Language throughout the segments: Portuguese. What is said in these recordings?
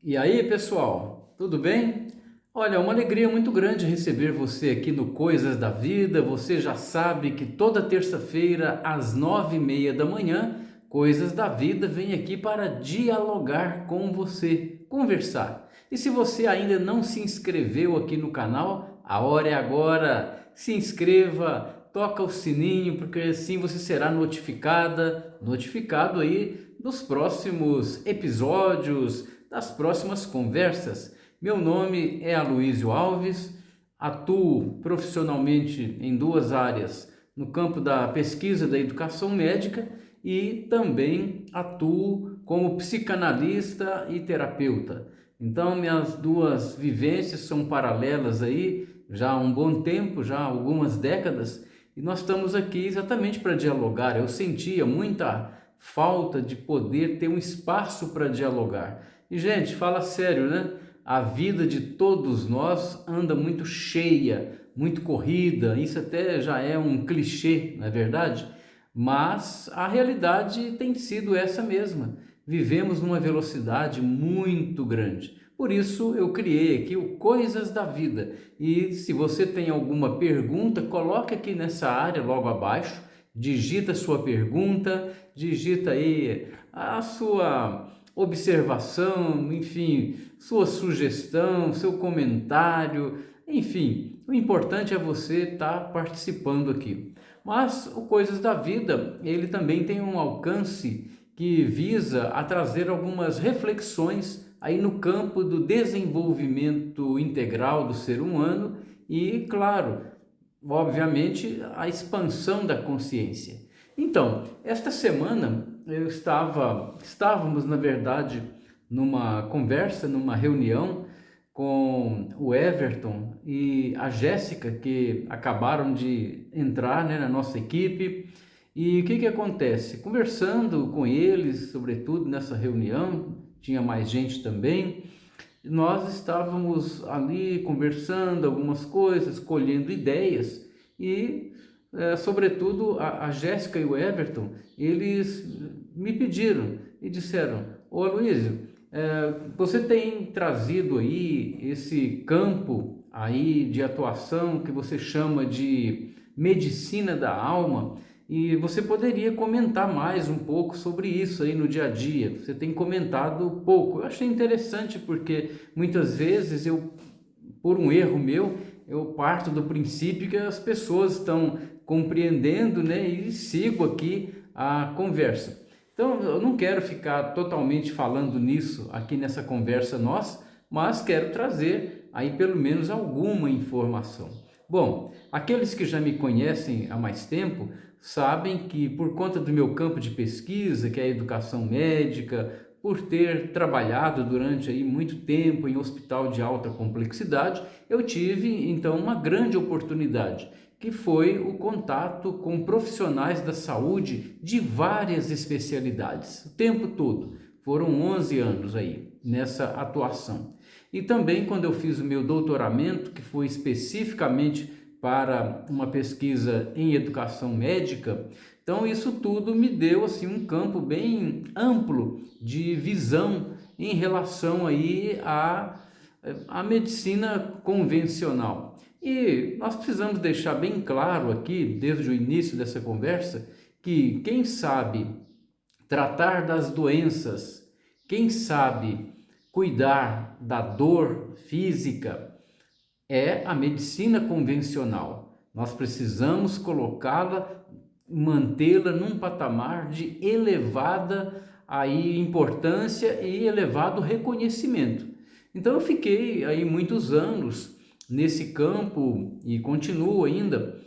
E aí, pessoal, tudo bem? Olha, é uma alegria muito grande receber você aqui no Coisas da Vida. Você já sabe que toda terça-feira, às 9h30 da manhã, Coisas da Vida vem aqui para dialogar com você, conversar. E se você ainda não se inscreveu aqui no canal, a hora é agora. Se inscreva, toca o sininho, porque assim você será notificado aí dos próximos episódios, das próximas conversas. Meu nome é Aloísio Alves, atuo profissionalmente em duas áreas, no campo da pesquisa da educação médica e também atuo como psicanalista e terapeuta. Então, minhas duas vivências são paralelas aí, já há um bom tempo, já há algumas décadas, e nós estamos aqui exatamente para dialogar. Eu sentia muita falta de poder ter um espaço para dialogar. E, gente, fala sério, né? A vida de todos nós anda muito cheia, muito corrida, isso até já é um clichê, não é verdade? Mas a realidade tem sido essa mesma. Vivemos numa velocidade muito grande. Por isso eu criei aqui o Coisas da Vida. E se você tem alguma pergunta, coloque aqui nessa área logo abaixo, digita a sua pergunta, digita aí a sua observação, enfim, sua sugestão, seu comentário, enfim, o importante é você estar participando aqui. Mas o Coisas da Vida, ele também tem um alcance que visa a trazer algumas reflexões aí no campo do desenvolvimento integral do ser humano e, claro, obviamente, a expansão da consciência. Então, esta semana estávamos, na verdade, numa conversa, numa reunião com o Everton e a Jéssica, que acabaram de entrar, né, na nossa equipe. E o que acontece? Conversando com eles, sobretudo nessa reunião, tinha mais gente também, nós estávamos ali conversando algumas coisas, colhendo ideias e, sobretudo, a Jéssica e o Everton, eles me pediram e disseram: ô Aloysio, você tem trazido aí esse campo aí de atuação que você chama de medicina da alma, e você poderia comentar mais um pouco sobre isso aí no dia a dia. Você tem comentado pouco. Eu achei interessante porque muitas vezes por um erro meu, eu parto do princípio que as pessoas estão compreendendo, né, e sigo aqui a conversa. Então, eu não quero ficar totalmente falando nisso aqui nessa conversa nossa, mas quero trazer aí pelo menos alguma informação. Bom, aqueles que já me conhecem há mais tempo sabem que, por conta do meu campo de pesquisa, que é a educação médica, por ter trabalhado durante aí muito tempo em hospital de alta complexidade, eu tive então uma grande oportunidade, que foi o contato com profissionais da saúde de várias especialidades, o tempo todo. Foram 11 anos aí nessa atuação. E também quando eu fiz o meu doutoramento, que foi especificamente para uma pesquisa em educação médica, então isso tudo me deu assim um campo bem amplo de visão em relação aí à medicina convencional. E nós precisamos deixar bem claro aqui, desde o início dessa conversa, que quem sabe tratar das doenças, quem sabe cuidar da dor física, é a medicina convencional. Nós precisamos colocá-la, mantê-la num patamar de elevada aí importância e elevado reconhecimento. Então eu fiquei aí muitos anos nesse campo e continuo ainda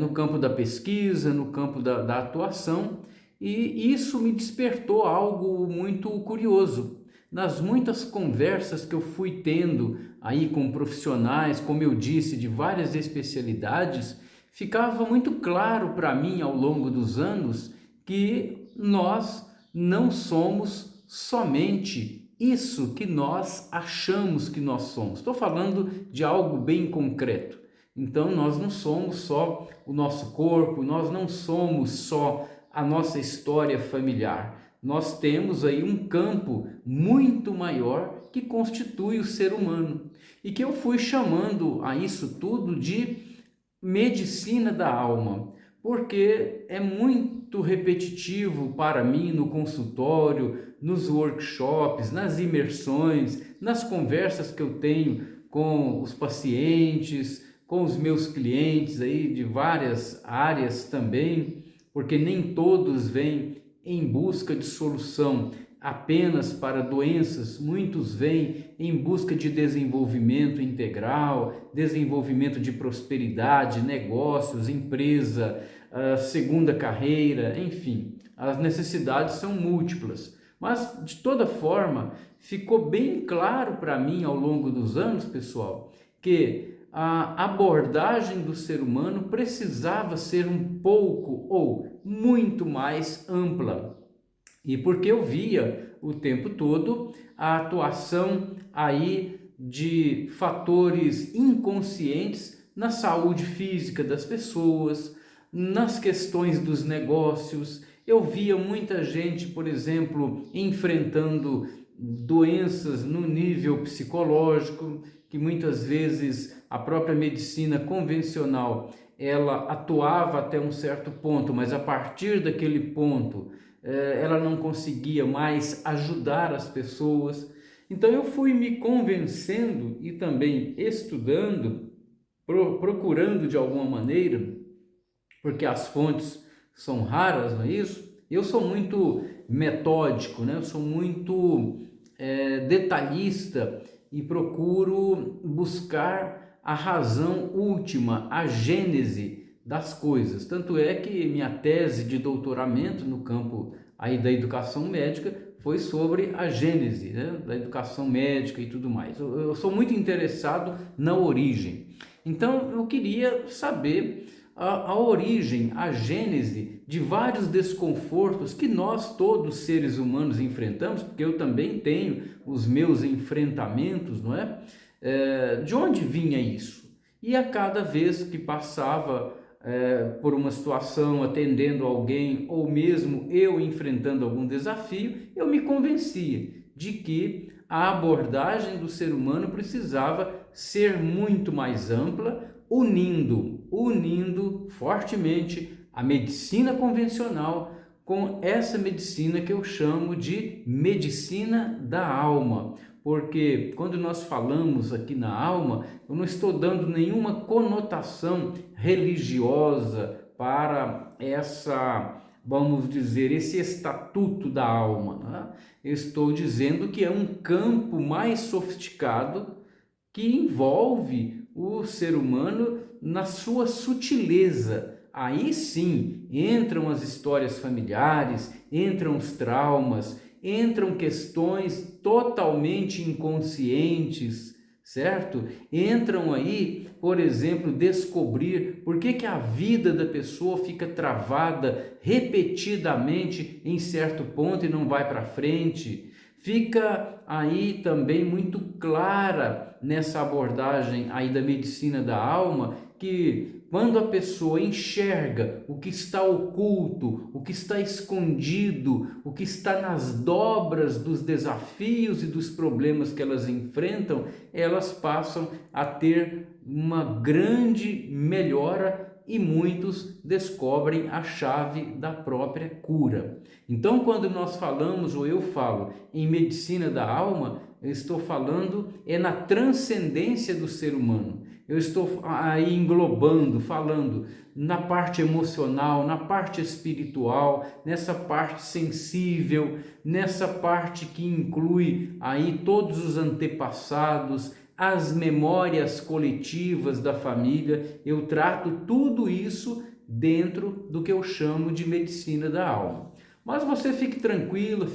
no campo da pesquisa, no campo da atuação, e isso me despertou algo muito curioso. Nas muitas conversas que eu fui tendo aí com profissionais, como eu disse, de várias especialidades, ficava muito claro para mim ao longo dos anos que nós não somos somente isso que nós achamos que nós somos. Estou falando de algo bem concreto. Então nós não somos só o nosso corpo, nós não somos só a nossa história familiar. nós temos aí um campo muito maior que constitui o ser humano e que eu fui chamando a isso tudo de medicina da alma, porque é muito repetitivo para mim no consultório, nos workshops, nas imersões, nas conversas que eu tenho com os pacientes, com os meus clientes aí de várias áreas também, porque nem todos vêm em busca de solução apenas para doenças, muitos vêm em busca de desenvolvimento integral, desenvolvimento de prosperidade, negócios, empresa, segunda carreira, enfim, as necessidades são múltiplas. Mas, de toda forma, ficou bem claro para mim ao longo dos anos, pessoal, que a abordagem do ser humano precisava ser um pouco ou muito mais ampla. E porque eu via o tempo todo a atuação aí de fatores inconscientes na saúde física das pessoas, nas questões dos negócios. Eu via muita gente, por exemplo, enfrentando doenças no nível psicológico, que muitas vezes a própria medicina convencional ela atuava até um certo ponto, mas a partir daquele ponto ela não conseguia mais ajudar as pessoas. Então eu fui me convencendo e também estudando, procurando de alguma maneira, porque as fontes são raras, não é isso? Eu sou muito metódico, né? Eu sou muito detalhista e procuro buscar a razão última, a gênese das coisas. Tanto é que minha tese de doutoramento no campo aí da educação médica foi sobre a gênese, né, da educação médica e tudo mais. Eu sou muito interessado na origem. Então eu queria saber a origem, a gênese de vários desconfortos que nós todos seres humanos enfrentamos, porque eu também tenho os meus enfrentamentos, não é? De onde vinha isso? E a cada vez que passava por uma situação, atendendo alguém, ou mesmo eu enfrentando algum desafio, eu me convencia de que a abordagem do ser humano precisava ser muito mais ampla, unindo fortemente a medicina convencional com essa medicina que eu chamo de medicina da alma. Porque quando nós falamos aqui na alma, eu não estou dando nenhuma conotação religiosa para essa, vamos dizer, esse estatuto da alma, né? Eu estou dizendo que é um campo mais sofisticado que envolve o ser humano na sua sutileza. Aí sim entram as histórias familiares, entram os traumas, entram questões totalmente inconscientes, certo? Entram aí, por exemplo, descobrir por que a vida da pessoa fica travada repetidamente em certo ponto e não vai para frente. Fica aí também muito clara nessa abordagem aí da medicina da alma que quando a pessoa enxerga o que está oculto, o que está escondido, o que está nas dobras dos desafios e dos problemas que elas enfrentam, elas passam a ter uma grande melhora e muitos descobrem a chave da própria cura. Então, quando nós falamos, ou eu falo, em medicina da alma, eu estou falando na transcendência do ser humano. Eu estou aí englobando, falando na parte emocional, na parte espiritual, nessa parte sensível, nessa parte que inclui aí todos os antepassados, as memórias coletivas da família. Eu trato tudo isso dentro do que eu chamo de medicina da alma. Mas você fique tranquilo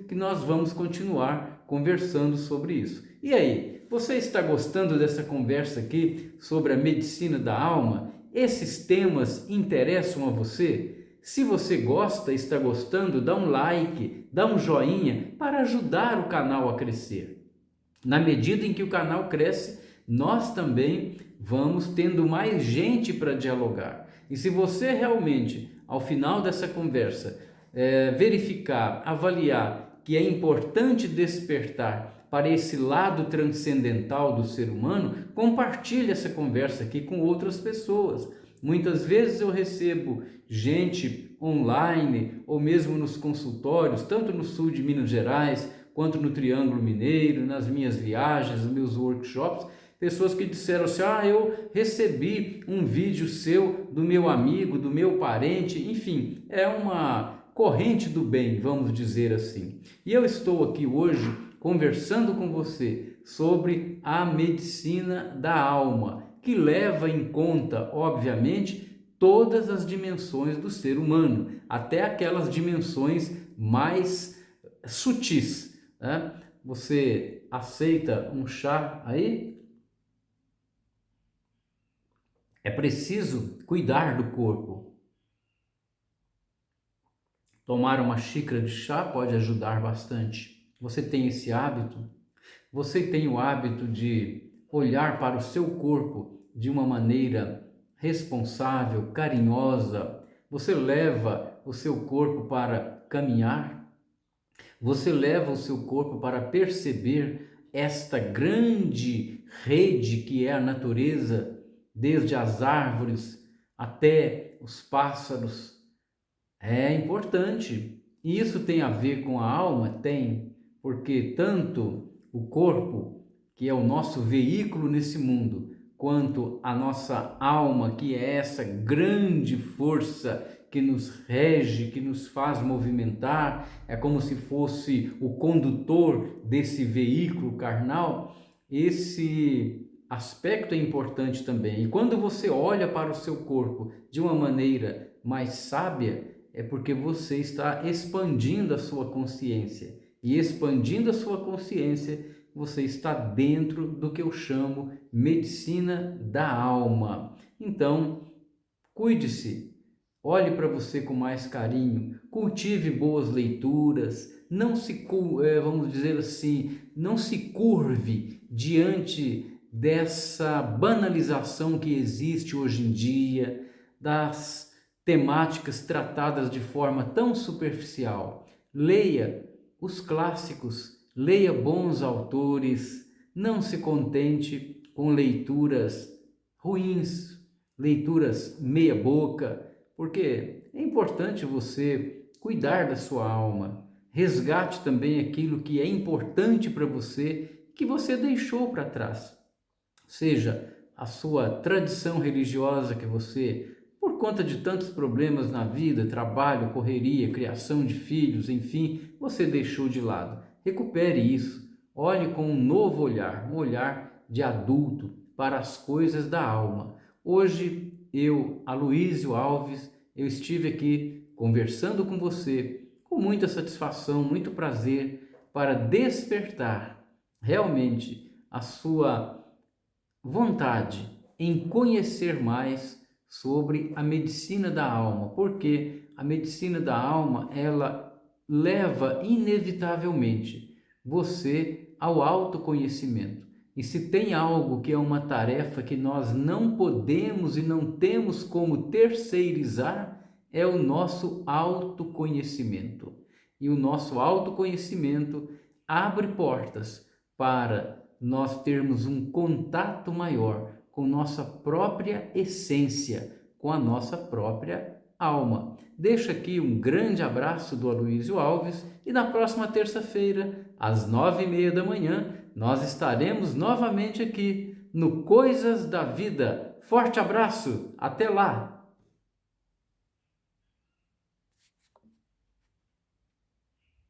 que nós vamos continuar conversando sobre isso. E aí, você está gostando dessa conversa aqui sobre a medicina da alma? Esses temas interessam a você? Se você gosta, está gostando, dá um like, dá um joinha para ajudar o canal a crescer. Na medida em que o canal cresce, nós também vamos tendo mais gente para dialogar. E se você realmente, ao final dessa conversa, verificar, avaliar que é importante despertar para esse lado transcendental do ser humano, compartilhe essa conversa aqui com outras pessoas. Muitas vezes eu recebo gente online ou mesmo nos consultórios, tanto no sul de Minas Gerais quanto no Triângulo Mineiro, nas minhas viagens, nos meus workshops, pessoas que disseram assim: eu recebi um vídeo seu, do meu amigo, do meu parente, enfim, é uma corrente do bem, vamos dizer assim. E eu estou aqui hoje conversando com você sobre a medicina da alma, que leva em conta, obviamente, todas as dimensões do ser humano, até aquelas dimensões mais sutis, né? Você aceita um chá aí? É preciso cuidar do corpo. Tomar uma xícara de chá pode ajudar bastante. Você tem esse hábito? Você tem o hábito de olhar para o seu corpo de uma maneira responsável, carinhosa? Você leva o seu corpo para caminhar? Você leva o seu corpo para perceber esta grande rede que é a natureza, desde as árvores até os pássaros? É importante. E isso tem a ver com a alma? Tem, porque tanto o corpo, que é o nosso veículo nesse mundo, quanto a nossa alma, que é essa grande força que nos rege, que nos faz movimentar, é como se fosse o condutor desse veículo carnal. Esse aspecto é importante também. E quando você olha para o seu corpo de uma maneira mais sábia, é porque você está expandindo a sua consciência. E expandindo a sua consciência, você está dentro do que eu chamo medicina da alma. Então, cuide-se, olhe para você com mais carinho, cultive boas leituras, não se, vamos dizer assim, não se curve diante dessa banalização que existe hoje em dia, das temáticas tratadas de forma tão superficial. Leia os clássicos, leia bons autores, não se contente com leituras ruins, leituras meia boca, porque é importante você cuidar da sua alma, resgate também aquilo que é importante para você, que você deixou para trás, seja a sua tradição religiosa que você, por conta de tantos problemas na vida, trabalho, correria, criação de filhos, enfim, você deixou de lado. Recupere isso, olhe com um novo olhar, um olhar de adulto para as coisas da alma. Hoje, eu, Aloísio Alves, eu estive aqui conversando com você com muita satisfação, muito prazer, para despertar realmente a sua vontade em conhecer mais sobre a medicina da alma, porque a medicina da alma, ela leva inevitavelmente você ao autoconhecimento. E se tem algo que é uma tarefa que nós não podemos e não temos como terceirizar, é o nosso autoconhecimento. E o nosso autoconhecimento abre portas para nós termos um contato maior com nossa própria essência, com a nossa própria alma. Deixo aqui um grande abraço do Aloísio Alves e na próxima terça-feira, às 9h30 da manhã, nós estaremos novamente aqui no Coisas da Vida. Forte abraço, até lá!